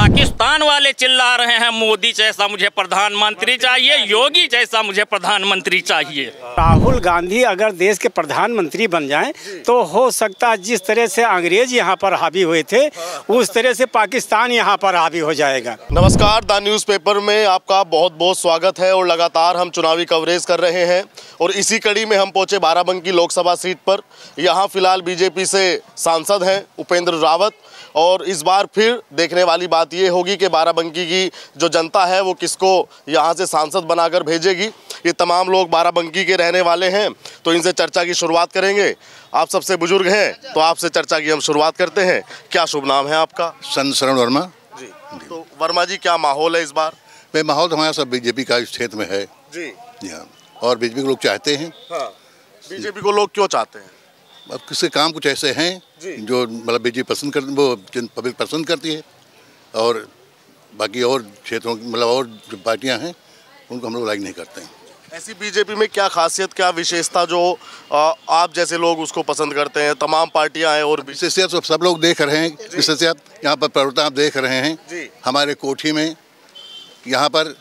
पाकिस्तान वाले चिल्ला रहे हैं मोदी जैसा मुझे प्रधानमंत्री चाहिए, योगी जैसा मुझे प्रधानमंत्री चाहिए। राहुल गांधी अगर देश के प्रधानमंत्री बन जाएं तो हो सकता है जिस तरह से अंग्रेज यहाँ पर हावी हुए थे उस तरह से पाकिस्तान यहाँ पर हावी हो जाएगा। नमस्कार, द न्यूज़पेपर में आपका बहुत बहुत स्वागत है और लगातार हम चुनावी कवरेज कर रहे हैं और इसी कड़ी में हम पहुंचे बाराबंकी लोकसभा सीट पर। यहाँ फिलहाल बीजेपी से सांसद हैं उपेंद्र रावत और इस बार फिर देखने वाली बात ये होगी कि बाराबंकी की जो जनता है वो किसको यहाँ से सांसद बनाकर भेजेगी। ये तमाम लोग बाराबंकी के रहने वाले हैं तो इनसे चर्चा की शुरुआत करेंगे। आप सबसे बुजुर्ग हैं तो आपसे चर्चा की हम शुरुआत करते हैं। क्या शुभ नाम है आपका? संत शरण वर्मा जी। तो वर्मा जी, क्या माहौल है इस बार? भाई माहौल तो हमारा सब बीजेपी का इस क्षेत्र में है जी। हाँ, और बीजेपी को लोग चाहते हैं। हाँ, बीजेपी को लोग क्यों चाहते हैं? अब किसी काम कुछ ऐसे हैं जो मतलब बीजेपी पसंद कर वो पब्लिक पसंद करती है और बाकी और क्षेत्रों मतलब और जो पार्टियां हैं उनको हम लोग लाइक नहीं करते हैं। ऐसी बीजेपी में क्या खासियत, क्या विशेषता जो आप जैसे लोग उसको पसंद करते हैं? तमाम पार्टियां हैं और विशेषत तो सब लोग देख रहे हैं। विशेषत यहाँ पर परिवर्तन आप देख रहे हैं। हमारे कोठी में यहाँ पर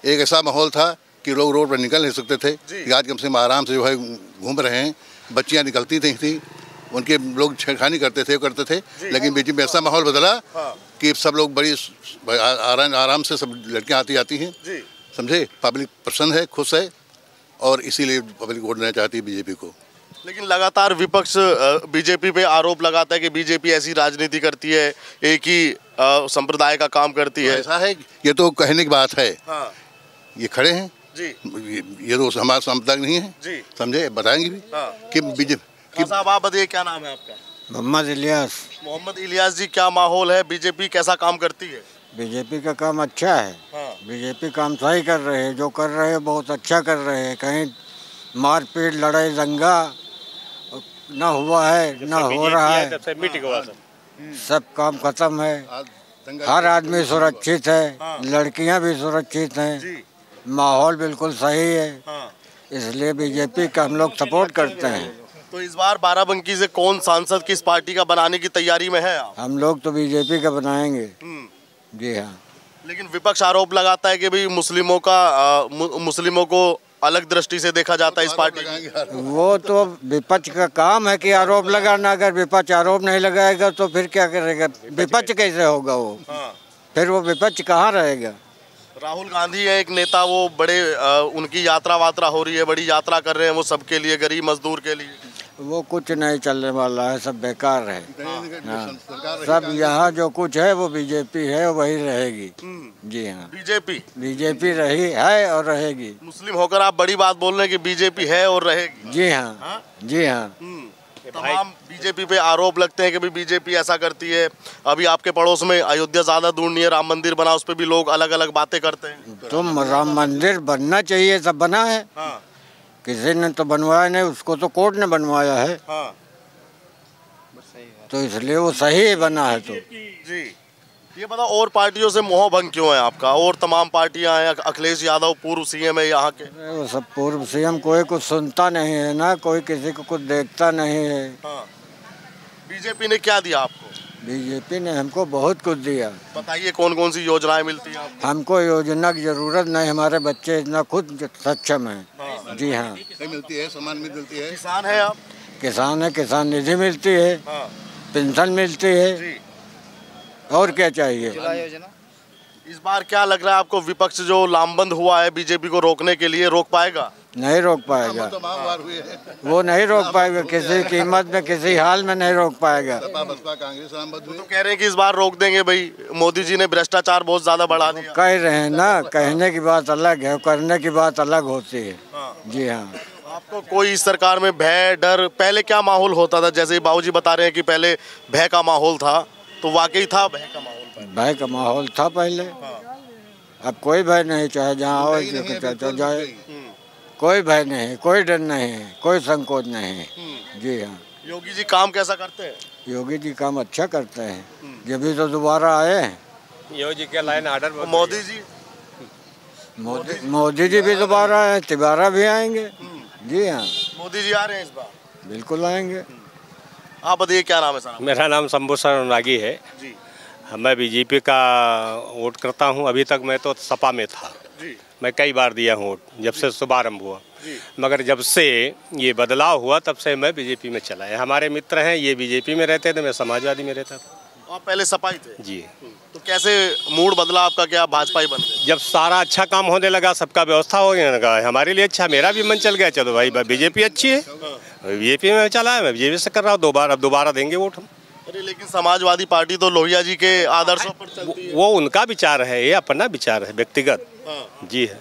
एक ऐसा माहौल था कि लोग रोड पर निकल नहीं सकते थे कि आज कम से कम आराम से जो है घूम रहे हैं। बच्चियाँ निकलती थी उनके लोग छेड़खानी करते थे लेकिन बीच में ऐसा माहौल बदला कि सब लोग बड़ी आराम से सब लड़कियाँ आती जाती हैं। समझे, पब्लिक प्रसन्न है, खुश है और इसीलिए पब्लिक वोट देना चाहती है बीजेपी को। लेकिन लगातार विपक्ष बीजेपी पे आरोप लगाता है कि बीजेपी ऐसी राजनीति करती है, एक ही संप्रदाय का काम करती है। ऐसा है, ये तो कहने की बात है। हाँ। ये खड़े हैं जी। ये तो हमारा संप्रदाय नहीं है जी। समझे, बताएंगे भी कि बीजेपी। साहब आप बताइए, क्या नाम है आपका? मोहम्मद इलियास। मोहम्मद इलियास जी, क्या माहौल है? बीजेपी कैसा काम करती है? बीजेपी का काम अच्छा है। बीजेपी काम सही कर रहे हैं, जो कर रहे हैं बहुत अच्छा कर रहे हैं। कहीं मारपीट लड़ाई दंगा न हुआ है, न हो रहा है। सब काम खत्म है, हर आदमी सुरक्षित है, लड़कियां भी सुरक्षित हैं, माहौल बिल्कुल सही है। इसलिए बीजेपी का हम लोग सपोर्ट करते हैं। तो इस बार बाराबंकी से कौन सांसद किस पार्टी का बनाने की तैयारी में है आप? हम लोग तो बीजेपी का बनाएंगे। जी हाँ। लेकिन विपक्ष आरोप लगाता है कि भाई मुस्लिमों को अलग दृष्टि से देखा जाता है इस पार्टी। वो तो विपक्ष का काम है कि आरोप लगाना। अगर विपक्ष आरोप नहीं लगाएगा तो फिर क्या करेगा? विपक्ष कैसे होगा वो? फिर वो विपक्ष कहाँ रहेगा? राहुल गांधी है एक नेता, वो बड़े उनकी यात्रा वात्रा हो रही है, बड़ी यात्रा कर रहे हैं वो सबके लिए, गरीब मजदूर के लिए। वो कुछ नहीं चलने वाला है, सब बेकार है। सब यहाँ जो कुछ है वो बीजेपी है, वही रहेगी। जी हाँ, बीजेपी रही है और रहेगी। मुस्लिम होकर आप बड़ी बात बोल रहे हैं कि बीजेपी है और रहेगी। जी हाँ, जी हाँ। तमाम बीजेपी पे आरोप लगते हैं कि भाई बीजेपी ऐसा करती है। अभी आपके पड़ोस में अयोध्या ज्यादा दूर नहीं है, राम मंदिर बना, उस पर भी लोग अलग अलग बातें करते हैं। तो राम मंदिर बनना चाहिए, सब बना है। किसी ने तो बनवाया नहीं, उसको तो कोर्ट ने बनवाया है। तो इसलिए वो सही बना है। तो जी, ये बताओ और पार्टियों से मोह भंग क्यों है आपका? और तमाम पार्टियां हैं, अखिलेश यादव पूर्व सीएम है यहाँ के। वो सब पूर्व सीएम, कोई कुछ सुनता नहीं है ना, कोई किसी को कुछ देखता नहीं है। बीजेपी ने क्या दिया आपको? बीजेपी ने हमको बहुत कुछ दिया। बताइए कौन कौन सी योजनाएं मिलती हैं आपको? हमको योजना की जरूरत नहीं, हमारे बच्चे इतना खुद सक्षम है। जी हाँ, मिलती है, सामान मिलती है। किसान है आप? किसान है, किसान निधि मिलती है, पेंशन मिलती है, और क्या चाहिए? इस बार क्या लग रहा है आपको, विपक्ष जो लामबंद हुआ है बीजेपी को रोकने के लिए, रोक पाएगा? नहीं रोक पाएगा, वो नहीं रोक पाएगा, किसी कीमत में, किसी हाल में नहीं रोक पाएगा। तो कह रहे हैं कि इस बार रोक देंगे भाई, मोदी जी ने भ्रष्टाचार बहुत ज्यादा बढ़ा दिया। कह रहे हैं ना, कहने की बात अलग है, करने की बात अलग होती है। जी हाँ। आपको कोई इस सरकार में भय, डर, पहले क्या माहौल होता था? जैसे बाबूजी बता रहे हैं कि पहले भय का माहौल था, तो वाकई था भय का माहौल? भय का माहौल था पहले। अब कोई भय नहीं, चाहे जहाँ हो जाए, कोई भय नहीं, कोई डर नहीं है, कोई संकोच नहीं है। जी हाँ। योगी जी काम कैसा करते हैं? योगी जी काम अच्छा करते हैं, जब भी तो दोबारा आए हैं। योगी के लाइन ऑर्डर। मोदी जी? मोदी जी भी दोबारा आए, तिबारा भी आएंगे। जी हाँ, मोदी जी आ रहे हैं इस बार? बिल्कुल आएंगे। आप बताइए क्या नाम है सर? मेरा नाम शंभू सर नागी है। जी। मैं बीजेपी का वोट करता हूं। अभी तक मैं तो सपा में था जी। मैं कई बार दिया हूं वोट जब से शुभारंभ हुआ, मगर जब से ये बदलाव हुआ तब से मैं बीजेपी में चला है। हमारे मित्र हैं, ये बीजेपी में रहते थे, मैं समाजवादी में रहता था। आप पहले सपा ही थे जी। तो कैसे मूड बदला आपका, क्या भाजपा ही बन गए? जब सारा अच्छा काम होने लगा, सबका व्यवस्था हो गया लगा, हमारे लिए अच्छा, मेरा भी मन चल गया, चलो भाई बीजेपी अच्छी है, बीजेपी में चला है, मैं बीजेपी से कर रहा हूँ। अब दोबारा देंगे वोट हम। अरे लेकिन समाजवादी पार्टी तो लोहिया जी के आदर्शों पर चलती है। वो उनका विचार है, ये अपना विचार है व्यक्तिगत जी है।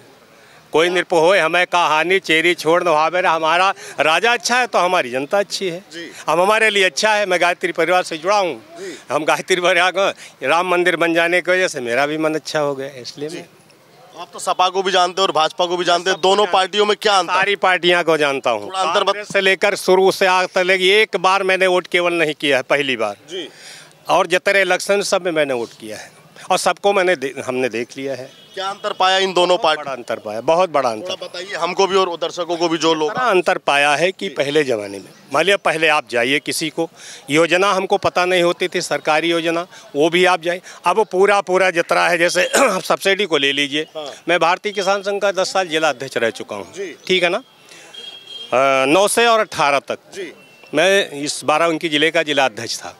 कोई निरप हो, हमें कहानी चेरी छोड़ नहावे, हमारा राजा अच्छा है तो हमारी जनता अच्छी है, हम हमारे लिए अच्छा है। मैं गायत्री परिवार से जुड़ा हूँ, हम गायत्री परिवार को राम मंदिर बन जाने की वजह से मेरा भी मन अच्छा हो गया, इसलिए मैं। आप तो सपा को भी जानते हो और भाजपा को भी जानते हैं, दोनों पार्टियों में क्या अंतर? सारी पार्टियां को जानता हूँ, कांग्रेस से लेकर शुरू से आज तक एक बार मैंने वोट केवल नहीं किया है, पहली बार जी। और जितने इलेक्शन सब में मैंने वोट किया है और सबको हमने देख लिया है। क्या अंतर पाया इन दोनों पार्टी? बड़ा अंतर पाया, बहुत बड़ा अंतर। बताइए हमको भी और दर्शकों को भी, जो लोग। बड़ा अंतर पाया है कि पहले ज़माने में मान लिया, पहले आप जाइए किसी को योजना हमको पता नहीं होती थी, सरकारी योजना वो भी आप जाइए, अब पूरा जितना है, जैसे आप सब्सिडी को ले लीजिए। मैं भारतीय किसान संघ का 10 साल जिला अध्यक्ष रह चुका हूँ, ठीक है ना, 9 से और 18 तक मैं इस 12 उनकी जिले का जिला अध्यक्ष था।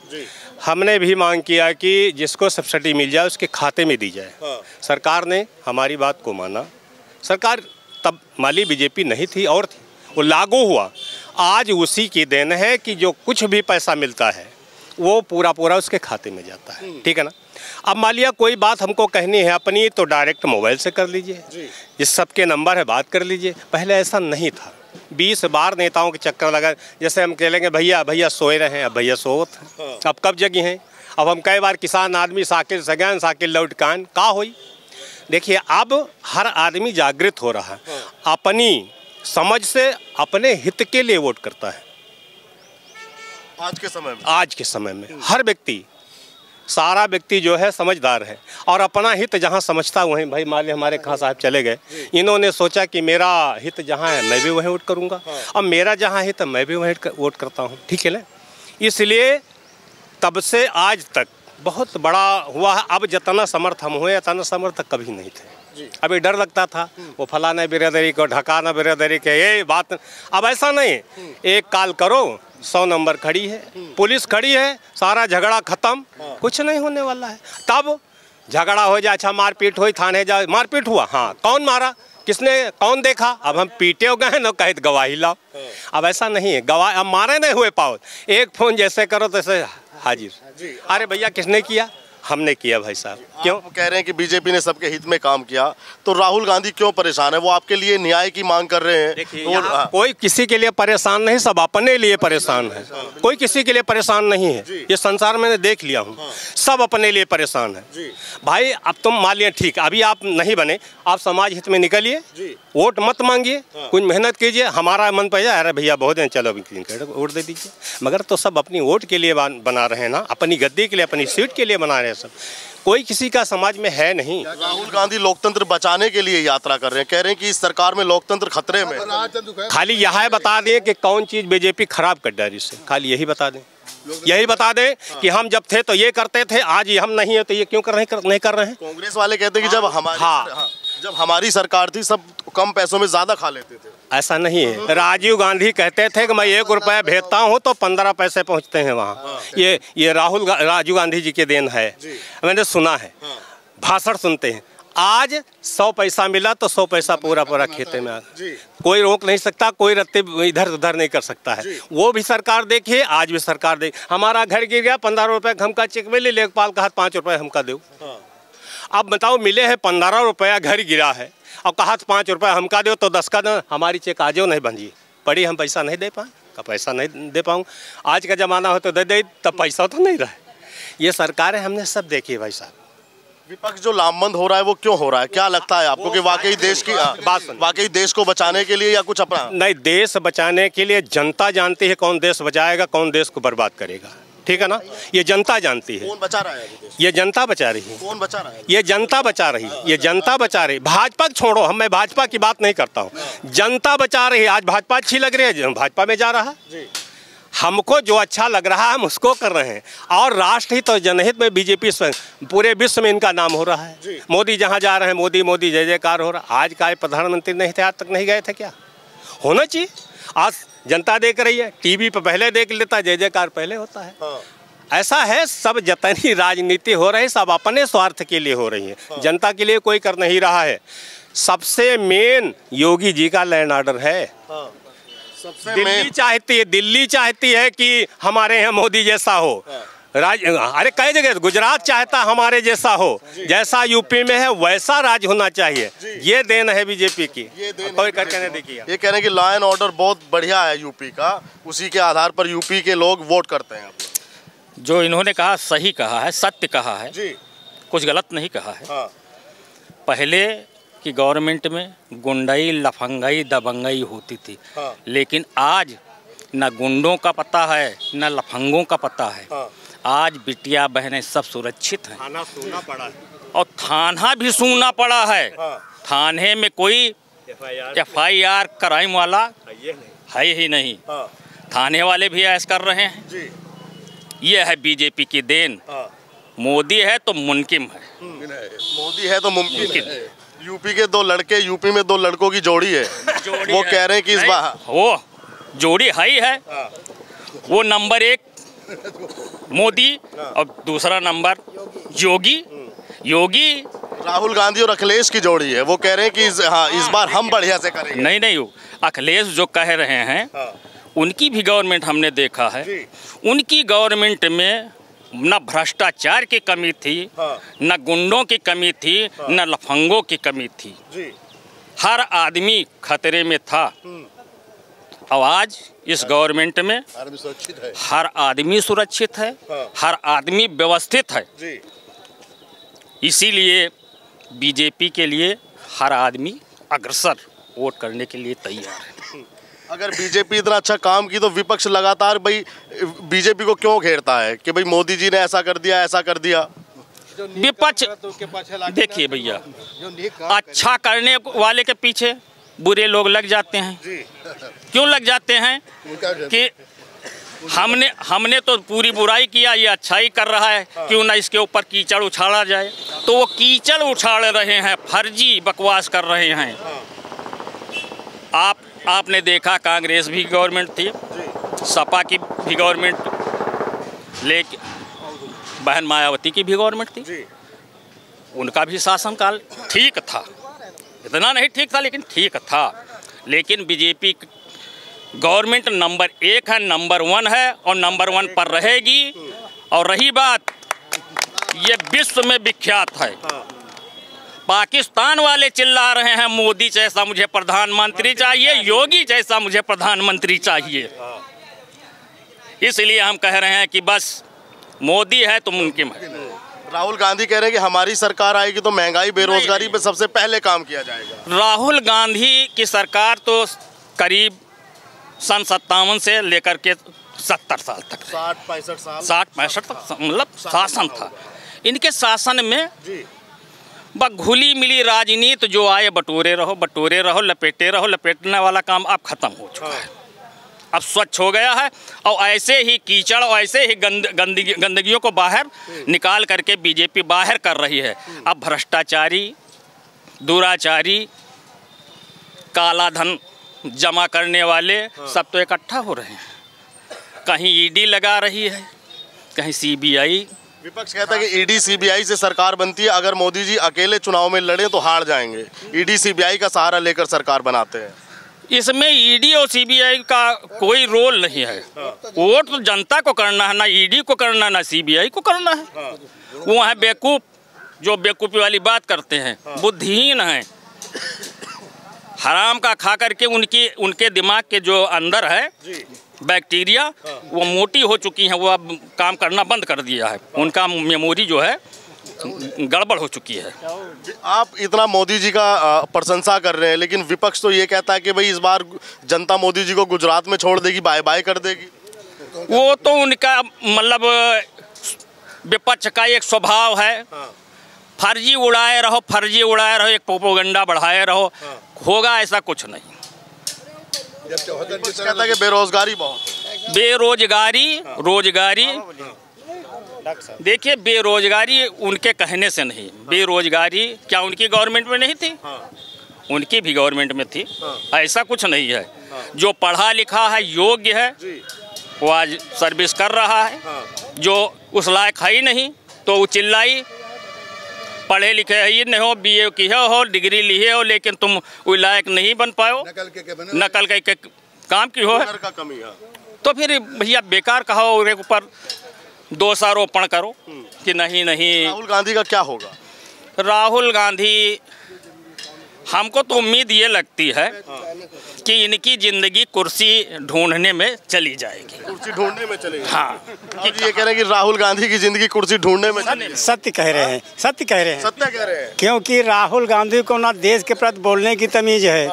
हमने भी मांग किया कि जिसको सब्सिडी मिल जाए उसके खाते में दी जाए। सरकार ने हमारी बात को माना। सरकार तब माली बीजेपी नहीं थी और थी, वो लागू हुआ। आज उसी की देन है कि जो कुछ भी पैसा मिलता है वो पूरा उसके खाते में जाता है, ठीक है ना। अब मान लिया कोई बात हमको कहनी है अपनी तो डायरेक्ट मोबाइल से कर लीजिए, जिस सबके नंबर है बात कर लीजिए। पहले ऐसा नहीं था, 20 बार नेताओं के चक्कर लगा। जैसे हम कह लेंगे भैया सोए रहे हैं, अब भैया सोत हैं, अब कब जगी हैं। अब हम कई बार किसान आदमी साकिल सगैन साकिल लौट कान का हुई। देखिए अब हर आदमी जागृत हो रहा है, अपनी समझ से अपने हित के लिए वोट करता है। आज के समय में हर व्यक्ति, सारा व्यक्ति जो है समझदार है और अपना हित जहाँ समझता वहीं, भाई मान लिया हमारे खां साहब चले गए, इन्होंने सोचा कि मेरा हित जहाँ है मैं भी वहीं वोट करूँगा, अब मेरा जहाँ हित मैं भी वहीं वोट करता हूँ, ठीक है ना। इसलिए तब से आज तक बहुत बड़ा हुआ है। अब जितना समर्थ हम हुए उतना समर्थ कभी नहीं थे। अभी डर लगता था वो फलाना बिरादरी को ढकाना बिरादरी के, ये बात अब ऐसा नहीं। एक कॉल करो 100 नंबर खड़ी है, पुलिस खड़ी है, सारा झगड़ा खत्म, कुछ नहीं होने वाला है। तब झगड़ा हो जाए, अच्छा मारपीट हुई, थाने जाओ, मारपीट हुआ, हाँ कौन मारा, किसने, कौन देखा, अब हम पीटे हो गए ना, कहे गवाही लाओ। अब ऐसा नहीं है, गवाह अब मारे नहीं हुए पाओ, एक फोन जैसे करो तैसे हाजिर। अरे भैया किसने किया, हमने किया भाई साहब। क्यों कह रहे हैं कि बीजेपी ने सबके हित में काम किया, तो राहुल गांधी क्यों परेशान है? वो आपके लिए न्याय की मांग कर रहे हैं। देखिए कोई किसी के लिए परेशान नहीं, सब अपने लिए परेशान है, कोई किसी के लिए परेशान नहीं है। ये संसार मैंने देख लिया हूँ, सब अपने लिए परेशान है। भाई अब तुम मान लिया ठीक, अभी आप नहीं बने, आप समाज हित में निकलिए, वोट मत मांगिए, कुछ मेहनत कीजिए। हमारा मन पे अरे भैया बहुत हैं, चलो वोट दे दीजिए, मगर तो सब अपनी वोट के लिए बना रहे हैं ना, अपनी गद्दी के लिए, अपनी सीट के लिए बना रहे हैं सब, कोई किसी का समाज में है नहीं। राहुल गांधी लोकतंत्र बचाने के लिए यात्रा कर रहे हैं, कह रहे हैं कि इस सरकार में लोकतंत्र खतरे में। खाली यह बता दें कि कौन चीज बीजेपी खराब कर डाली, से खाली यही बता दें, यही बता दें कि हम जब थे तो ये करते थे, आज हम नहीं है तो ये क्यों नहीं कर रहे हैं। कांग्रेस वाले कहते हैं कि जब हमारी सरकार थी सब कम पैसों में ज्यादा खा लेते थे। ऐसा नहीं है, राजीव गांधी कहते थे कि मैं 1 रुपया भेजता हूँ तो 15 पैसे पहुँचते हैं वहाँ। ये राजीव गांधी जी के देन है, मैंने सुना है, भाषण सुनते हैं। आज 100 पैसा मिला तो 100 पैसा पूरा खेते में आ, कोई रोक नहीं सकता, कोई रत्ते इधर उधर नहीं कर सकता है। वो भी सरकार देखिए, आज भी सरकार देख। हमारा घर गिर गया, 15 रुपये हमका चेक मिले, लेखपाल कहा 5 रुपये हमका दो। अब बताओ मिले हैं 15 रुपया, घर गिरा है और कहा 5 रुपये हमका दो, तो 10 का ना हमारी चेक आज नहीं बंधी पड़ी, हम पैसा नहीं दे पाए, का पैसा नहीं दे पाऊँ। आज का ज़माना हो तो दे तब पैसा तो नहीं रहा। ये सरकारें हमने सब देखी भाई साहब। विपक्ष जो लामबंद हो रहा है वो क्यों हो रहा है, क्या लगता है आपको कि वाकई देश की बात, वाकई देश को बचाने के लिए या कुछ अपना? नहीं, देश बचाने के लिए जनता जानती है कौन देश बचाएगा, कौन देश को बर्बाद करेगा, ठीक है ना। ये जनता जानती है। कौन बचा रहा है? ये जनता बचा रही है। कौन बचा रहा है? ये जनता बचा रही है, ये जनता बचा रही। भाजपा छोड़ो, मैं भाजपा की बात नहीं करता हूँ, जनता बचा रही है। आज भाजपा अच्छी लग रही है, भाजपा में जा रहा है। हमको जो अच्छा लग रहा है हम उसको कर रहे हैं, और राष्ट्रहित और जनहित में बीजेपी स्वयं पूरे विश्व में इनका नाम हो रहा है। मोदी जहाँ जा रहे हैं मोदी मोदी जय जयकार हो रहा। आज का प्रधानमंत्री नहीं थे, आज तक नहीं गए थे, क्या होना चाहिए? आज जनता देख रही है, टीवी पर पहले देख लेता, जय जयकार पहले होता है। ऐसा है, सब जितनी राजनीति हो रही है सब अपने स्वार्थ के लिए हो रही है, जनता के लिए कोई कर नहीं रहा है। सबसे मेन योगी जी का लैंड ऑर्डर है। दिल्ली चाहती है कि हमारे यहाँ मोदी जैसा हो। अरे कई जगह गुजरात चाहता हमारे जैसा हो, जैसा यूपी में है वैसा राज होना चाहिए। ये देन है बीजेपी की, कोई करके नहीं देखिए। ये कह रहे हैं कि लॉ एंड ऑर्डर बहुत बढ़िया है यूपी का, उसी के आधार पर यूपी के लोग वोट करते हैं। जो इन्होंने कहा सही कहा है, सत्य कहा है जी, कुछ गलत नहीं कहा है। हाँ। पहले की गवर्नमेंट में गुंडाई, लफंगाई, दबंगाई होती थी। हाँ। लेकिन आज न गुंडों का पता है न लफंगों का पता है। हाँ। आज बिटिया बहनें सब सुरक्षित हैं। थाना सूना पड़ा है, और थाना भी सूना पड़ा है। हाँ। थाने में कोई FIR क्राइम वाला है ही नहीं। हाँ। थाने वाले भी ऐसा कर रहे हैं जी। ये है बीजेपी की देन। हाँ। मोदी है तो मुमकिन है, मोदी है तो मुमकिन है। यूपी के दो लड़के, यूपी में दो लड़कों की जोड़ी है, वो कह रहे हैं कि इस बार वो जोड़ी है ही है। वो नंबर 1 मोदी और दूसरा नंबर योगी। राहुल गांधी और अखिलेश की जोड़ी है, वो कह रहे हैं कि इस बार हम बढ़िया से करेंगे। नहीं, अखिलेश जो कह रहे हैं उनकी भी गवर्नमेंट हमने देखा है। उनकी गवर्नमेंट में न भ्रष्टाचार की कमी थी, न गुंडों की कमी थी, न लफंगों की कमी थी। हर आदमी खतरे में था। और आज इस गवर्नमेंट में हर आदमी सुरक्षित है, हर आदमी व्यवस्थित है। इसीलिए बीजेपी के लिए हर आदमी अग्रसर वोट करने के लिए तैयार है। अगर बीजेपी इतना अच्छा काम की तो विपक्ष लगातार भाई बीजेपी को क्यों घेरता है कि भाई मोदी जी ने ऐसा कर दिया, ऐसा कर दिया? विपक्ष देखिए भैया, अच्छा करने वाले के पीछे बुरे लोग लग जाते हैं। क्यों लग जाते हैं? कि हमने तो पूरी बुराई किया, ये अच्छाई कर रहा है, क्यों ना इसके ऊपर कीचड़ उछाला जाए। तो वो कीचड़ उछाल रहे हैं, फर्जी बकवास कर रहे हैं। आपने देखा कांग्रेस भी गवर्नमेंट थी, सपा की भी गवर्नमेंट, लेकिन बहन मायावती की भी गवर्नमेंट थी। उनका भी शासनकाल ठीक था, इतना नहीं ठीक था लेकिन ठीक था। लेकिन बीजेपी गवर्नमेंट नंबर 1 है, नंबर 1 है और नंबर 1 पर रहेगी। और रही बात, ये विश्व में विख्यात है। पाकिस्तान वाले चिल्ला रहे हैं मोदी जैसा मुझे प्रधानमंत्री चाहिए, योगी जैसा मुझे प्रधानमंत्री चाहिए। इसलिए हम कह रहे हैं कि बस मोदी है तो मुमकिन है। राहुल गांधी कह रहे हैं कि हमारी सरकार आएगी तो महंगाई, बेरोजगारी पे सबसे पहले काम किया जाएगा। राहुल गांधी की सरकार तो करीब सन 57 से लेकर के 70 साल तक, 60-65 तक मतलब शासन था। इनके शासन में बस घुली मिली राजनीति, जो आए बटोरे रहो, लपेटे रहो, लपेटने वाला काम अब खत्म हो चुका है। अब स्वच्छ हो गया है। और ऐसे ही कीचड़ और ऐसे ही गंदगियों को बाहर निकाल करके बीजेपी बाहर कर रही है। अब भ्रष्टाचारी, दुराचारी, काला धन जमा करने वाले सब तो इकट्ठा हो रहे हैं। कहीं ईडी लगा रही है, कहीं सीबीआई। विपक्ष कहता है कि ईडी सीबीआई से सरकार बनती है, अगर मोदी जी अकेले चुनाव में लड़े तो हार जाएंगे। ईडी सीबीआई का सहारा लेकर सरकार बनाते हैं। इसमें ईडी और सीबीआई का कोई रोल नहीं है। वोट तो जनता को करना है, ना ईडी को करना है ना सीबीआई को करना है। वो है बेवकूफ़, जो बेवकूफ़ी वाली बात करते हैं, बुद्धिहीन हैं। हराम का खा करके उनके दिमाग के जो अंदर है बैक्टीरिया, वो मोटी हो चुकी हैं, वो अब काम करना बंद कर दिया है। उनका मेमोरी जो है गड़बड़ हो चुकी है। आप इतना मोदी जी का प्रशंसा कर रहे हैं, लेकिन विपक्ष तो ये कहता है कि भाई इस बार जनता मोदी जी को गुजरात में छोड़ देगी, बाय बाय कर देगी। वो तो उनका मतलब विपक्ष का एक स्वभाव है। फर्जी उड़ाए रहो, एक प्रोपेगेंडा बढ़ाए रहो। होगा ऐसा कुछ नहीं। कहता है कि बेरोजगारी बहुत है। रोजगारी देखिए, बेरोजगारी उनके कहने से नहीं, बेरोजगारी क्या उनकी गवर्नमेंट में नहीं थी? उनकी भी गवर्नमेंट में थी। ऐसा कुछ नहीं है। जो पढ़ा लिखा है, योग्य है, वो आज सर्विस कर रहा है। जो उस लायक है ही नहीं तो वो चिल्लाई, पढ़े लिखे ही नहीं हो, बीए की हो, डिग्री ली हो, लेकिन तुम वो लायक नहीं बन पाओ, नकल के काम की हो का कमी है। तो फिर भैया बेकार कहो, उनके ऊपर दोषारोपण करो कि नहीं। राहुल गांधी का क्या होगा? राहुल गांधी, हमको तो उम्मीद ये लगती है कि इनकी जिंदगी कुर्सी ढूंढने में चली जाएगी। कुर्सी ढूंढने में चलेगी? हाँ। ये कह रहे हैं कि राहुल गांधी की जिंदगी कुर्सी ढूंढने में चलेगी। सत्य कह रहे हैं, सत्य कह रहे हैं, सत्य कह रहे हैं। क्योंकि राहुल गांधी को ना देश के प्रति बोलने की तमीज है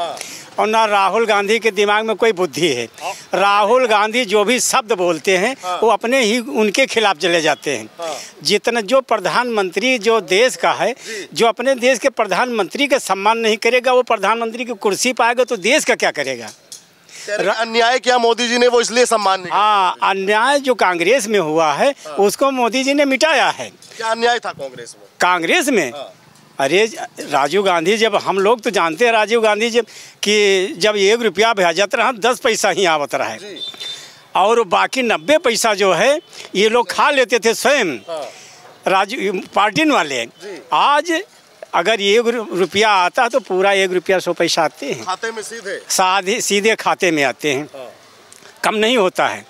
और ना राहुल गांधी के दिमाग में कोई बुद्धि है। राहुल गांधी जो भी शब्द बोलते हैं वो अपने ही उनके खिलाफ चले जाते हैं। जितना जो प्रधानमंत्री जो देश का है, जो अपने देश के प्रधानमंत्री का सम्मान नहीं करेगा, वो प्रधानमंत्री की कुर्सी पाएगा तो देश का क्या करेगा? अन्याय किया मोदी जी ने, वो इसलिए सम्मान नहीं। हाँ, अन्याय जो कांग्रेस में हुआ है उसको मोदी जी ने मिटाया है। क्या अन्याय था कांग्रेस में? कांग्रेस में अरे राजीव गांधी, जब हम लोग तो जानते हैं राजीव गांधी जब 1 रुपया भेजत रहा 10 पैसा ही आवत रहा है और बाकी 90 पैसा जो है ये लोग खा लेते थे स्वयं राजीव पार्टी वाले। आज अगर 1 रुपया आता है तो पूरा 1 रुपया 100 पैसा आते हैं खाते में, सीधे खाते में आते हैं, कम नहीं होता है।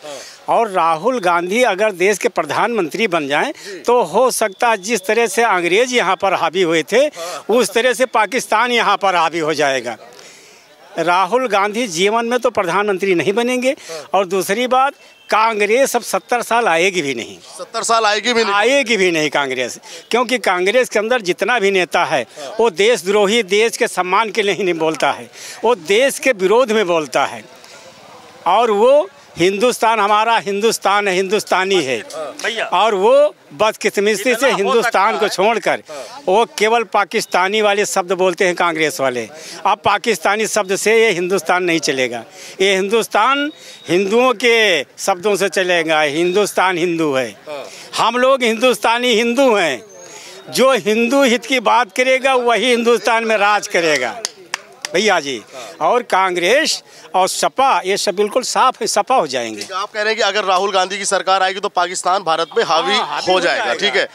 और राहुल गांधी अगर देश के प्रधानमंत्री बन जाएं तो हो सकता है जिस तरह से अंग्रेज यहाँ पर हावी हुए थे उस तरह से पाकिस्तान यहाँ पर हावी हो जाएगा। राहुल गांधी जीवन में तो प्रधानमंत्री नहीं बनेंगे और दूसरी बात कांग्रेस अब 70 साल आएगी भी नहीं। 70 साल आएगी भी नहीं कांग्रेस, क्योंकि कांग्रेस के अंदर जितना भी नेता है वो देशद्रोही, देश के सम्मान के लिए नहीं बोलता है, वो देश के विरोध में बोलता है। और वो हिंदुस्तान हमारा हिंदुस्तान है, हिंदुस्तानी है, और वो बदकिस्मती से हिंदुस्तान को छोड़कर वो केवल पाकिस्तानी वाले शब्द बोलते हैं कांग्रेस वाले। अब पाकिस्तानी शब्द से ये हिंदुस्तान नहीं चलेगा, ये हिंदुस्तान हिंदुओं के शब्दों से चलेगा। हिंदुस्तान हिंदू है, हम लोग हिंदुस्तानी हिंदू हैं। जो हिंदू हित की बात करेगा वही हिंदुस्तान में राज करेगा भैया जी। और कांग्रेस और सपा ये सब बिल्कुल साफ है, सपा हो जाएंगे। आप कह रहे हैं कि अगर राहुल गांधी की सरकार आएगी तो पाकिस्तान भारत पे हावी हो जाएगा, ठीक है।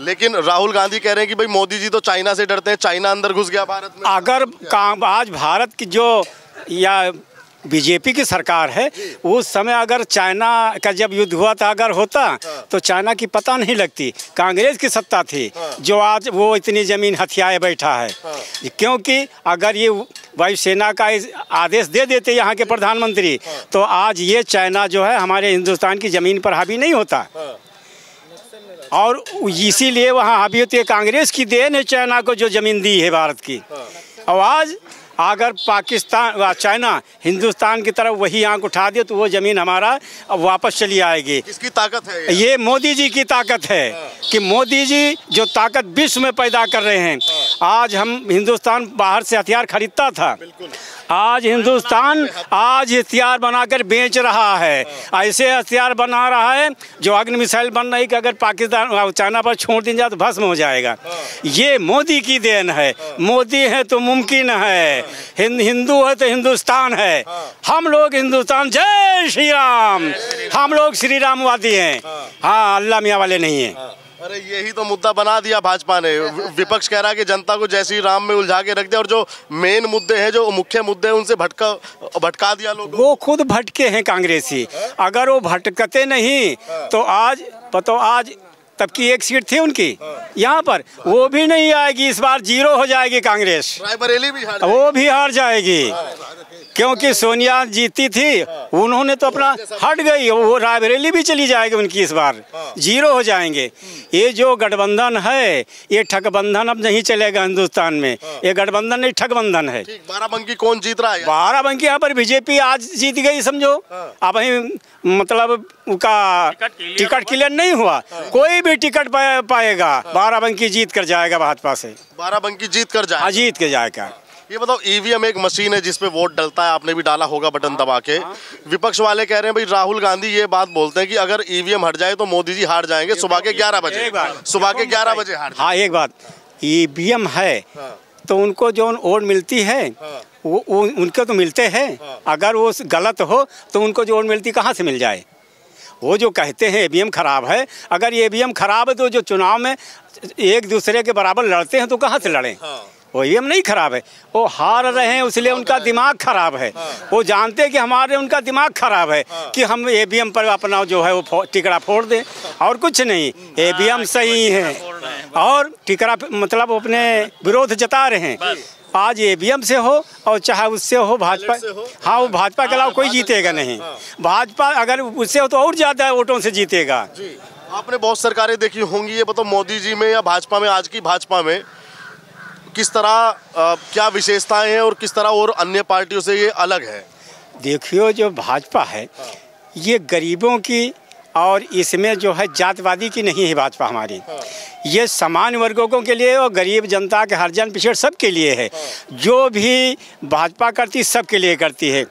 लेकिन राहुल गांधी कह रहे हैं कि भाई मोदी जी तो चाइना से डरते हैं, चाइना अंदर घुस गया भारत में। अगर आज भारत की जो या बीजेपी की सरकार है उस समय अगर चाइना का जब युद्ध हुआ था अगर होता तो चाइना की पता नहीं लगती। कांग्रेस की सत्ता थी जो आज वो इतनी ज़मीन हथियाए बैठा है, क्योंकि अगर ये वायुसेना का आदेश दे देते यहाँ के प्रधानमंत्री तो आज ये चाइना जो है हमारे हिंदुस्तान की ज़मीन पर हावी नहीं होता। और इसीलिए वहाँ हावी होती है। कांग्रेस की देन है चाइना को जो ज़मीन दी है भारत की। और आज अगर पाकिस्तान चाइना हिंदुस्तान की तरफ वही आंख उठा दे तो वो ज़मीन हमारा अब वापस चली आएगी। किसकी ताकत है ये मोदी जी की ताकत है कि मोदी जी जो ताकत विश्व में पैदा कर रहे हैं। आज हम हिंदुस्तान बाहर से हथियार खरीदता था, आज हिंदुस्तान आज हथियार बनाकर बेच रहा है। ऐसे हथियार बना रहा है जो अग्नि मिसाइल बन रही कि अगर पाकिस्तान चाइना पर छोड़ दी जाए तो भस्म हो जाएगा। ये मोदी की देन है। मोदी है तो मुमकिन है, हिंदू है तो हिंदुस्तान है। हम लोग हिंदुस्तान, जय श्री राम, हम लोग श्री रामवादी हैं। हाँ, अल्लाह मियाँ वाले नहीं हैं। अरे यही तो मुद्दा बना दिया भाजपा ने। विपक्ष कह रहा है कि जनता को जय श्री राम में उलझा के रख दिया और जो मेन मुद्दे हैं, जो मुख्य मुद्दे हैं, उनसे भटका दिया लोगों। वो खुद भटके हैं कांग्रेसी। अगर वो भटकते नहीं तो आज बताओ, आज तब की 1 सीट थी उनकी यहाँ पर, वो भी नहीं आएगी। इस बार 0 हो जाएगी कांग्रेस। रायबरेली भी वो भी हार जाएगी क्योंकि सोनिया जीती थी, उन्होंने तो अपना हट गई। वो रायबरेली भी चली जाएगी उनकी, इस बार 0 हो जाएंगे। ये जो गठबंधन है ये ठगबंधन अब नहीं चलेगा हिंदुस्तान में। ये गठबंधन नहीं, ठगबंधन है। बाराबंकी कौन जीत रहा है? बाराबंकी यहाँ पर बीजेपी आज जीत गई समझो। अब मतलब उनका टिकट क्लियर नहीं हुआ, कोई भी टिकट पाएगा। बाराबंकी जीत कर जाएगा भाजपा से। बाराबंकी जीत कर जाएगा। जीत के जाएगा। ये बताओ, ईवीएम एक मशीन है जिसपे वोट डलता है, आपने भी डाला होगा बटन दबा के। विपक्ष वाले कह रहे हैं भाई, राहुल गांधी ये बात बोलते हैं कि अगर ईवीएम हट जाए तो मोदी जी हार जाएंगे सुबह के 11 बजे। सुबह के 11 बजे हार। हाँ, एक बात, ईवीएम है तो उनको जो वोट मिलती है वो उनके तो मिलते हैं। अगर वो गलत हो तो उनको जो वोट मिलती कहाँ से मिल जाए? वो जो कहते हैं ईवीएम खराब है, अगर ईवीएम खराब है तो जो चुनाव में एक दूसरे के बराबर लड़ते हैं तो कहाँ से लड़ें? वो ईवीएम नहीं खराब है, वो हार रहे हैं इसलिए उनका दिमाग खराब है। वो जानते हैं कि हमारे उनका दिमाग खराब है कि हम ईवीएम पर अपना जो है वो टिकड़ा फोड़ दें, और कुछ नहीं। ईवीएम सही है और टिकड़ा मतलब अपने विरोध जता रहे हैं। आज ईवीएम से हो और चाहे उससे हो भाजपा, हाँ, वो भाजपा के अलावा कोई जीतेगा नहीं। भाजपा अगर उससे हो तो और ज़्यादा वोटों से जीतेगा। आपने बहुत सरकारें देखी होंगी, ये बताओ मोदी जी में या भाजपा में, आज की भाजपा में किस तरह क्या विशेषताएं हैं और किस तरह और अन्य पार्टियों से ये अलग है? देखियो, जो भाजपा है ये गरीबों की और इसमें जो है जातिवादी की नहीं है भाजपा हमारी। ये समान वर्गों के लिए और गरीब जनता के, हरिजन पिछड़ सब के लिए है। जो भी भाजपा करती सब के लिए करती है,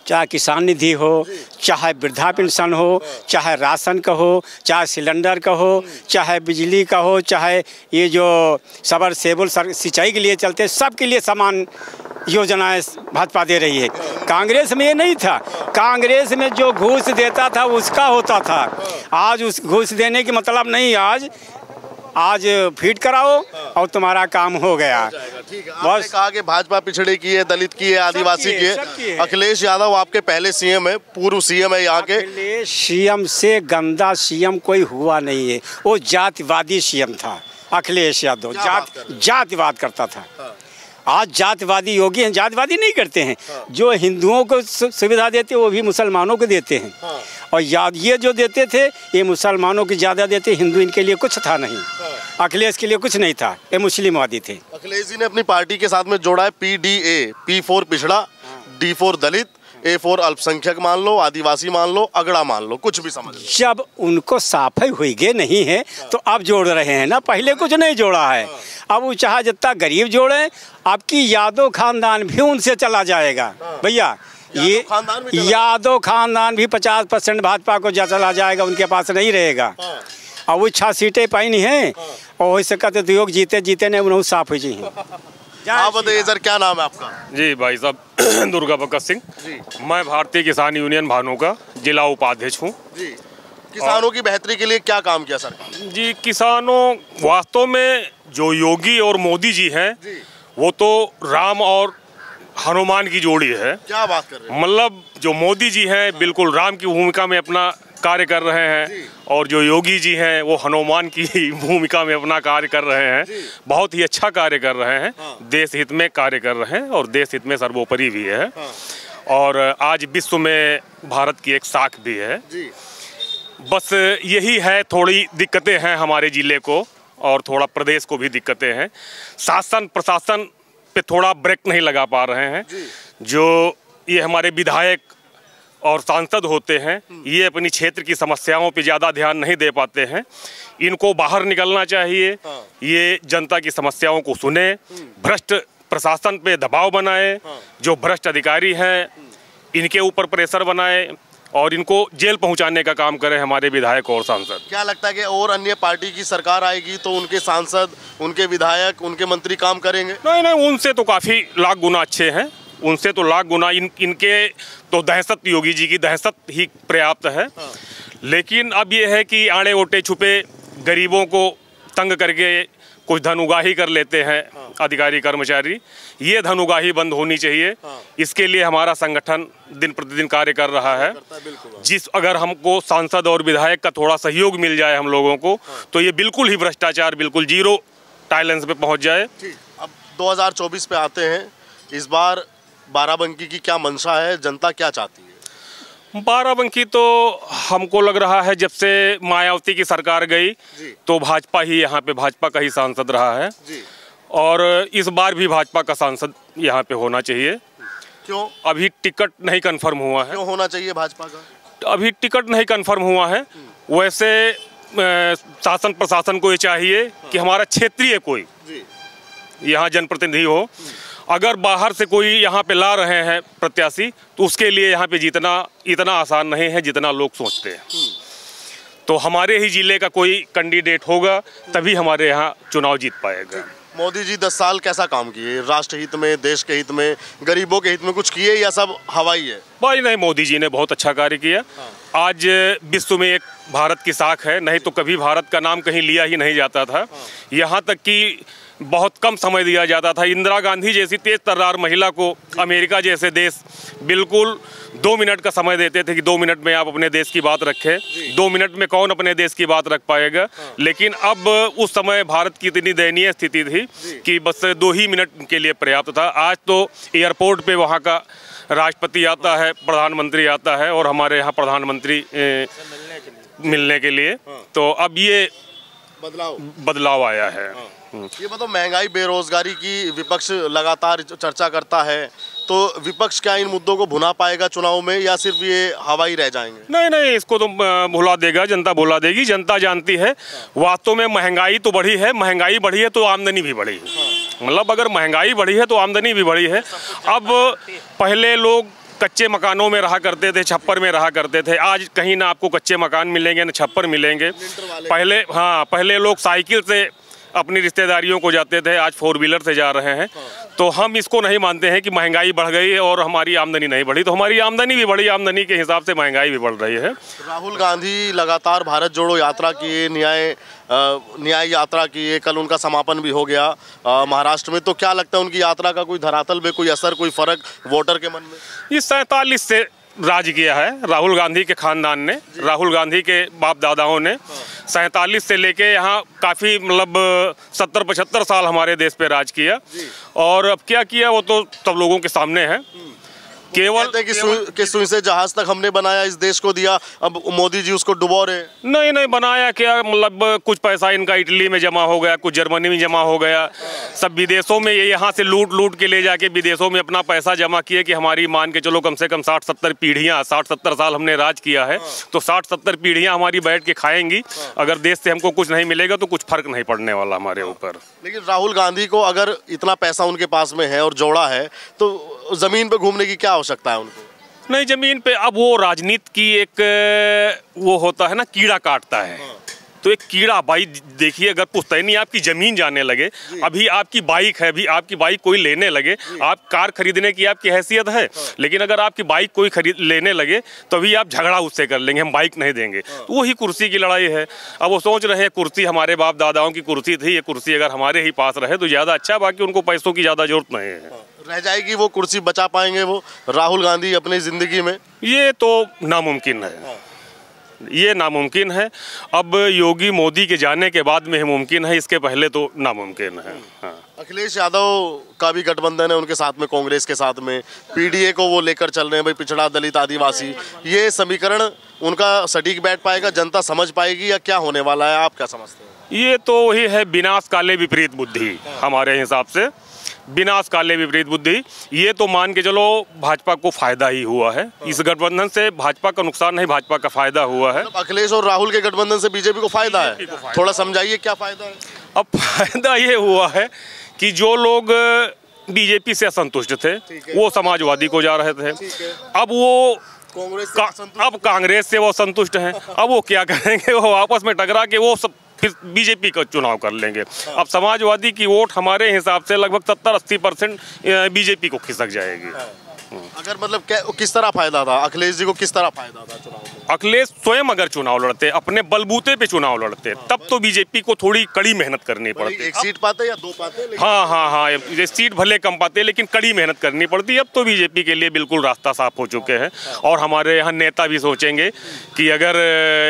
चाहे किसान निधि हो, चाहे वृद्धा पेंशन हो, चाहे राशन का हो, चाहे सिलेंडर का हो, चाहे बिजली का हो, चाहे ये जो सबमर्सिबल सिंचाई के लिए चलते, सब के लिए समान योजनाएं भाजपा दे रही है। कांग्रेस में ये नहीं था। कांग्रेस में जो घूस देता था उसका होता था। आज उस घूस देने की मतलब नहीं, आज फीड कराओ और तुम्हारा काम हो गया। बस कहा कि भाजपा पिछड़े की है, दलित की है, आदिवासी की है। अखिलेश यादव आपके पहले सीएम है, पूर्व सीएम है यहाँ के। अखिलेश सीएम से गंदा सीएम कोई हुआ नहीं है। वो जातिवादी सीएम था अखिलेश यादव, जातिवाद करता था। आज जातिवादी योगी हैं, जातिवादी नहीं करते हैं। जो हिंदुओं को सुविधा देते वो भी मुसलमानों को देते हैं। और ये जो देते थे ये मुसलमानों की ज़्यादा देते, हिंदू इनके लिए कुछ था नहीं। अखिलेश के लिए कुछ नहीं था, ये मुस्लिमवादी थे। अखिलेश जी ने अपनी पार्टी के साथ में जोड़ा है PDA, P फॉर पिछड़ा, D for Dalit, A for अल्पसंख्यक मान लो, आदिवासी मान लो, अगड़ा मान लो, कुछ भी समझ लो। जब उनको साफ हुई गे नहीं है तो अब जोड़ रहे हैं ना, पहले कुछ नहीं जोड़ा है। अब वो चाहे जितना गरीब जोड़े, आपकी यादव खानदान भी उनसे चला जाएगा भैया। ये यादव खानदान भी 50% भाजपा को चला जाएगा, उनके पास नहीं रहेगा। और वो 6 सीटें पाई नहीं है और हो सकते तो योग जीते ने उन्होंने साफ हुई जी। आप बताइए सर, क्या नाम है आपका? जी भाई साहब, दुर्गा भगत सिंह। मैं भारतीय किसान यूनियन भानु का जिला उपाध्यक्ष हूँ। किसानों की बेहतरी के लिए क्या काम किया सर? जी, किसानों, वास्तव में जो योगी और मोदी जी हैं वो तो राम और हनुमान की जोड़ी है। क्या बात कर रहे हैं? मतलब जो मोदी जी हैं बिल्कुल राम की भूमिका में अपना कार्य कर रहे हैं और जो योगी जी हैं वो हनुमान की भूमिका में अपना कार्य कर रहे हैं। बहुत ही अच्छा कार्य कर रहे हैं, देश हित में कार्य कर रहे हैं और देश हित में सर्वोपरि भी है। और आज विश्व में भारत की एक साख भी है। बस यही है, थोड़ी दिक्कतें हैं हमारे ज़िले को और थोड़ा प्रदेश को भी दिक्कतें हैं। शासन प्रशासन पे थोड़ा ब्रेक नहीं लगा पा रहे हैं। जो ये हमारे विधायक और सांसद होते हैं ये अपनी क्षेत्र की समस्याओं पे ज़्यादा ध्यान नहीं दे पाते हैं। इनको बाहर निकलना चाहिए। ये जनता की समस्याओं को सुने, भ्रष्ट प्रशासन पे दबाव बनाए, जो भ्रष्ट अधिकारी हैं इनके ऊपर प्रेशर बनाए और इनको जेल पहुंचाने का काम करें हमारे विधायक और सांसद। क्या लगता है कि और अन्य पार्टी की सरकार आएगी तो उनके सांसद, उनके विधायक, उनके मंत्री काम करेंगे? नहीं, उनसे तो काफ़ी लाख गुना अच्छे हैं, उनसे तो लाख गुना। इनके तो दहशत, योगी जी की दहशत ही पर्याप्त है। लेकिन अब ये है कि आड़े ओटे छुपे गरीबों को तंग करके कुछ धनुगाही कर लेते हैं अधिकारी कर्मचारी। ये धनुगाही बंद होनी चाहिए। इसके लिए हमारा संगठन दिन प्रतिदिन कार्य कर रहा है। अगर हमको सांसद और विधायक का थोड़ा सहयोग मिल जाए हम लोगों को तो ये बिल्कुल ही भ्रष्टाचार बिल्कुल जीरो टाइलेंस पे पहुंच जाए। अब 2024 पे आते हैं, इस बार बाराबंकी की क्या मंशा है, जनता क्या चाहती है? बाराबंकी तो हमको लग रहा है जब से मायावती की सरकार गई तो भाजपा ही यहाँ पे, भाजपा का ही सांसद रहा है और इस बार भी भाजपा का सांसद यहाँ पे होना चाहिए। क्यों? अभी टिकट नहीं कंफर्म हुआ है। क्यों होना चाहिए भाजपा का? अभी टिकट नहीं कंफर्म हुआ है। वैसे शासन प्रशासन को ये चाहिए कि हमारा क्षेत्रीय कोई यहाँ जनप्रतिनिधि हो अगर बाहर से कोई यहाँ पे ला रहे हैं प्रत्याशी तो उसके लिए यहाँ पे जीतना इतना आसान नहीं है जितना लोग सोचते हैं। तो हमारे ही जिले का कोई कैंडिडेट होगा तभी हमारे यहाँ चुनाव जीत पाएगा। मोदी जी 10 साल कैसा काम किए? राष्ट्र हित में, देश के हित में, गरीबों के हित में कुछ किए या सब हवाई है? भाई नहीं, मोदी जी ने बहुत अच्छा कार्य किया। आज विश्व में एक भारत की साख है, नहीं तो कभी भारत का नाम कहीं लिया ही नहीं जाता था। यहाँ तक कि बहुत कम समय दिया जाता था। इंदिरा गांधी जैसी तेज तर्रार महिला को अमेरिका जैसे देश बिल्कुल 2 मिनट का समय देते थे कि 2 मिनट में आप अपने देश की बात रखें। 2 मिनट में कौन अपने देश की बात रख पाएगा? लेकिन अब उस समय भारत की इतनी दयनीय स्थिति थी कि बस 2 ही मिनट के लिए पर्याप्त था। आज तो एयरपोर्ट पे वहाँ का राष्ट्रपति आता है, प्रधानमंत्री आता है और हमारे यहाँ प्रधानमंत्री मिलने के लिए। तो अब ये बदलाव आया है। ये बताओ, महंगाई, बेरोजगारी की विपक्ष लगातार चर्चा करता है, तो विपक्ष क्या इन मुद्दों को भुना पाएगा चुनाव में या सिर्फ ये हवाई रह जाएंगे? नहीं, इसको तो भुला देगा, जनता भुला देगी। जनता जानती है वास्तव में महंगाई तो बढ़ी है, महंगाई बढ़ी है तो आमदनी भी बढ़ी है। मतलब अगर महंगाई बढ़ी है तो आमदनी भी बढ़ी है। अब पहले लोग कच्चे मकानों में रहा करते थे, छप्पर में रहा करते थे। आज कहीं ना आपको कच्चे मकान मिलेंगे ना छप्पर मिलेंगे। पहले लोग साइकिल से अपनी रिश्तेदारियों को जाते थे, आज 4 व्हीलर से जा रहे हैं। तो हम इसको नहीं मानते हैं कि महंगाई बढ़ गई और हमारी आमदनी नहीं बढ़ी। तो हमारी आमदनी भी बढ़ी, आमदनी के हिसाब से महंगाई भी बढ़ रही है। राहुल गांधी लगातार भारत जोड़ो यात्रा किए, न्याय यात्रा किए, कल उनका समापन भी हो गया महाराष्ट्र में। तो क्या लगता है उनकी यात्रा का कोई धरातल में कोई असर, कोई फर्क वोटर के मन में? ये 47 से राज किया है राहुल गांधी के खानदान ने। राहुल गांधी के बाप दादाओं ने 47 से लेके यहाँ काफ़ी मतलब 70-75 साल हमारे देश पे राज किया। और अब क्या किया वो तो सब लोगों के सामने है। केवल कि सुई से जहाज तक हमने बनाया, इस देश को दिया, अब मोदी जी उसको डुबो रहे। नहीं बनाया क्या, मतलब कुछ पैसा इनका इटली में जमा हो गया, कुछ जर्मनी में जमा हो गया, सब विदेशों में ये यहाँ से लूट के ले जाके विदेशों में अपना पैसा जमा किए कि हमारी मान के चलो कम से कम 60-70 पीढ़ियाँ, 60-70 साल हमने राज किया है तो 60-70 पीढ़ियाँ हमारी बैठ के खाएंगी। अगर देश से हमको कुछ नहीं मिलेगा तो कुछ फर्क नहीं पड़ने वाला हमारे ऊपर। लेकिन राहुल गांधी को अगर इतना पैसा उनके पास में है और जोड़ा है तो जमीन पे घूमने की क्या आवश्यकता है उनको? नहीं, जमीन पे अब वो राजनीति की एक वो होता है ना, कीड़ा काटता है। तो एक कीड़ा, भाई देखिए अगर पुश्तैनी आपकी जमीन जाने लगे, अभी आपकी बाइक है, अभी आपकी बाइक कोई लेने लगे, आप कार खरीदने की आपकी हैसियत है, लेकिन अगर आपकी बाइक कोई लेने लगे तो अभी आप झगड़ा उससे कर लेंगे, हम बाइक नहीं देंगे। तो वही कुर्सी की लड़ाई है। अब वो सोच रहे हैं कुर्सी हमारे बाप दादाओं की कुर्सी थी, ये कुर्सी अगर हमारे ही पास रहे तो ज़्यादा अच्छा, बाकी उनको पैसों की ज़्यादा जरूरत नहीं है। रह जाएगी वो कुर्सी, बचा पाएंगे वो राहुल गांधी अपनी जिंदगी में? ये तो नामुमकिन है, ये नामुमकिन है। अब योगी मोदी के जाने के बाद में मुमकिन है, इसके पहले तो नामुमकिन है। हाँ। अखिलेश यादव का भी गठबंधन है उनके साथ में, कांग्रेस के साथ में, पीडीए को वो लेकर चल रहे हैं, भाई पिछड़ा, दलित, आदिवासी। ये समीकरण उनका सटीक बैठ पाएगा, जनता समझ पाएगी या क्या होने वाला है, आप क्या समझते हैं? ये तो वही है विनाश काले विपरीत बुद्धि। हमारे हिसाब से विनाश काले विपरीत बुद्धि। ये तो मान के चलो भाजपा को फायदा ही हुआ है। इस गठबंधन से भाजपा का नुकसान नहीं, भाजपा का फायदा हुआ है। अखिलेश और राहुल के गठबंधन से बीजेपी को फायदा है? थोड़ा समझाइए क्या फायदा है? अब फायदा ये हुआ है कि जो लोग बीजेपी से असंतुष्ट थे वो समाजवादी को जा रहे थे, अब वो अब कांग्रेस से वो संतुष्ट हैं। अब वो क्या करेंगे, वो आपस में टकरा के वो सब फिर बीजेपी का चुनाव कर लेंगे। अब समाजवादी की वोट हमारे हिसाब से लगभग 70-80% बीजेपी को खिसक जाएगी। अगर मतलब किस तरह फायदा था अखिलेश जी को, किस तरह फायदा था चुनाव में? अखिलेश स्वयं अगर चुनाव लड़ते, अपने बलबूते पे चुनाव लड़ते, तब तो बीजेपी को थोड़ी कड़ी मेहनत करनी पड़ती। एक सीट पाते या 2 पाते? हाँ, ये सीट भले कम पाते लेकिन कड़ी मेहनत करनी पड़ती। अब तो बीजेपी के लिए बिल्कुल रास्ता साफ हो चुके हैं। और हमारे यहाँ नेता भी सोचेंगे कि अगर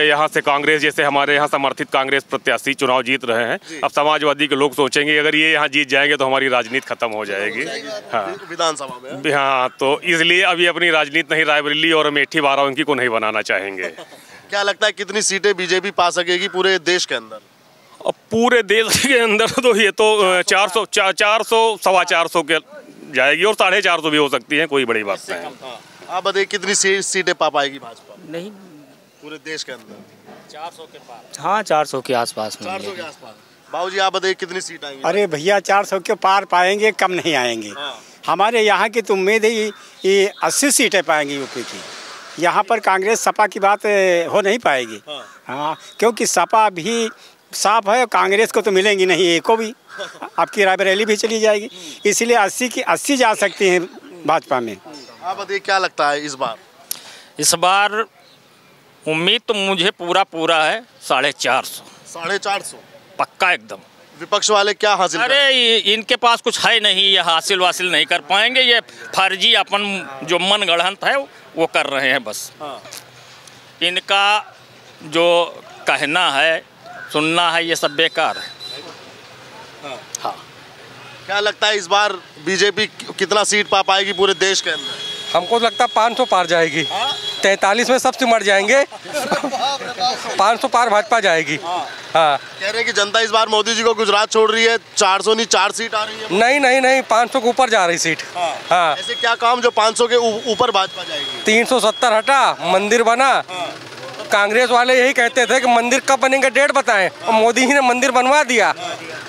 यहाँ से कांग्रेस, जैसे हमारे यहाँ समर्थित कांग्रेस प्रत्याशी चुनाव जीत रहे हैं, अब समाजवादी के लोग सोचेंगे अगर ये यहाँ जीत जाएंगे तो हमारी राजनीति खत्म हो जाएगी। हाँ, विधानसभा में। हाँ, तो इसलिए अभी अपनी राजनीति नहीं, रायबरेली और अमेठी, बाराबंकी को नहीं बनाना चाहेंगे। क्या लगता है कितनी सीटें बीजेपी पा सकेगी पूरे देश के अंदर? अब पूरे देश के अंदर तो ये तो 400, 400-450 के जाएगी और 450 भी हो सकती है, कोई बड़ी बात नहीं। आप बताइए कितनी सीटें पा पाएगी भाजपा? नहीं, पूरे देश के अंदर 400 के पास। हाँ, 400 के आसपास में। 400 के आसपास। बाबूजी आप बताइए कितनी सीट आएंगी? अरे भैया 400 के पार पाएंगे, कम नहीं आएंगे। हमारे यहाँ की तो उम्मीद है ये 80 सीटें पाएंगी यूपी की। यहाँ पर कांग्रेस सपा की बात हो नहीं पाएगी। हाँ, क्योंकि सपा भी साफ है और कांग्रेस को तो मिलेंगी नहीं एक को भी। आपकी रायबरेली भी चली जाएगी, इसलिए 80 की 80 जा सकती हैं भाजपा में। आप बताइए क्या लगता है इस बार? इस बार उम्मीद तो मुझे पूरा है 450। 450 पक्का एकदम। विपक्ष वाले क्या हासिल अरे इनके पास कुछ है नहीं, ये हासिल वासिल नहीं कर पाएंगे। ये फर्जी अपन जो मन गढ़ंत है वो कर रहे हैं बस। इनका जो कहना है सुनना है ये सब बेकार है। हाँ। क्या लगता है इस बार बीजेपी कितना सीट पा पाएगी पूरे देश के अंदर? हमको लगता है 500 पार जाएगी। 43 में सब सिमट जाएंगे। 500 पार भाजपा जाएगी। हाँ, कह रहे हैं कि जनता इस बार मोदी जी को गुजरात छोड़ रही है। 400 नहीं 4 सीट आ रही है। नहीं 500 के ऊपर जा रही सीट। हाँ, ऐसे क्या काम जो 500 के ऊपर भाजपा जाएगी? 370 हटा, मंदिर बना। कांग्रेस वाले यही कहते थे कि मंदिर कब बनेंगे डेट बताएं, और मोदी जी ने मंदिर बनवा दिया।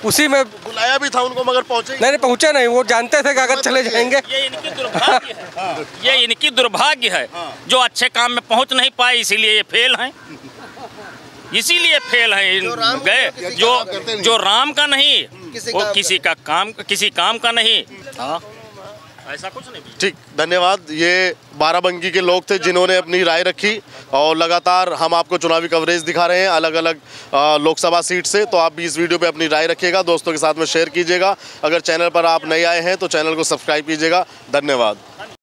उसी में बुलाया भी था उनको मगर पहुंचे नहीं पहुंचे नहीं। वो जानते थे कि अगर चले जाएंगे। ये इनकी दुर्भाग्य है। ये इनकी दुर्भाग्य है जो अच्छे काम में पहुंच नहीं पाए, इसीलिए ये फेल हैं। इसीलिए फेल हैं गए। जो राम का नहीं वो किसी काम का नहीं। हाँ, ऐसा कुछ नहीं। ठीक, धन्यवाद। ये बाराबंकी के लोग थे जिन्होंने अपनी राय रखी, और लगातार हम आपको चुनावी कवरेज दिखा रहे हैं अलग अलग लोकसभा सीट से। तो आप भी इस वीडियो पे अपनी राय रखिएगा, दोस्तों के साथ में शेयर कीजिएगा। अगर चैनल पर आप नए आए हैं तो चैनल को सब्सक्राइब कीजिएगा। धन्यवाद।